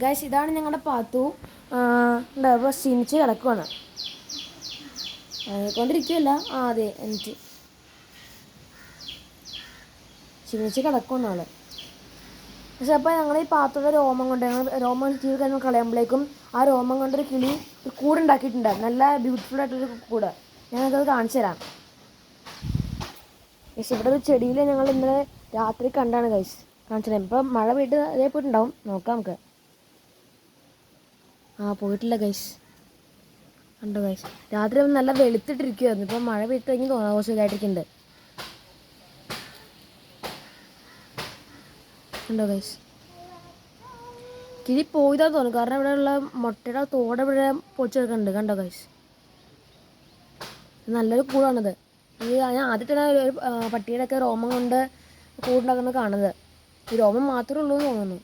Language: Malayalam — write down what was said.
ഗൈസ് ഇതാണ് ഞങ്ങളുടെ പാത്തു. ഇപ്പോൾ ക്ഷീണിച്ച് കിടക്കുവാണ്. കൊണ്ടിരിക്കുകയല്ല. അതെ എനിക്ക് ക്ഷീണിച്ച് കിടക്കുവാണ് ആള്. പക്ഷെ അപ്പോൾ ഞങ്ങൾ ഈ പാത്രയുടെ രോമം കൊണ്ട് രോമം കീഴ് കഴിഞ്ഞ് കളയുമ്പോഴേക്കും ആ രോമം കൊണ്ടൊരു കിളി ഒരു കൂടുണ്ടാക്കിയിട്ടുണ്ട്. നല്ല ബ്യൂട്ടിഫുൾ ആയിട്ടൊരു കൂട്. ഞാനത് കാണിച്ചു തരാം. ഗൈസ് ഇവിടെ ഒരു ചെടിയിൽ ഞങ്ങൾ ഇന്നലെ രാത്രി കണ്ടാണ് ഗൈസ് കാണിച്ചു തരാം. ഇപ്പം മഴ പെയ്ത് അതേ പോയിട്ടുണ്ടാവും. നോക്കാം നമുക്ക്. പോയിട്ടില്ല ഗൈസ്. കണ്ടോ ഗൈസ്, രാത്രി നല്ല വെളുത്തിട്ടിരിക്കുമായിരുന്നു. ഇപ്പം മഴ പെയ്ത് കഴിഞ്ഞ് തോന്നാൻ കുറച്ച് ഇതായിട്ടിരിക്കുന്നുണ്ട്. കണ്ടോ ഗൈസ്, കിളി പോയതാന്ന് തോന്നുന്നു. കാരണം ഇവിടെയുള്ള മുട്ടയുടെ തോടെ ഇവിടെ പൊടിച്ചെടുക്കുന്നുണ്ട്. കണ്ടോ ഗൈസ്, നല്ലൊരു കൂടാണിത്. ഞാൻ ആദ്യത്തെ ഒരു പട്ടിയുടെ ഒക്കെ രോമം കൊണ്ട് കൂടുണ്ടാക്കുന്നത് കാണുന്നത്. ഈ രോമം മാത്രമേ ഉള്ളൂ എന്ന് തോന്നുന്നു.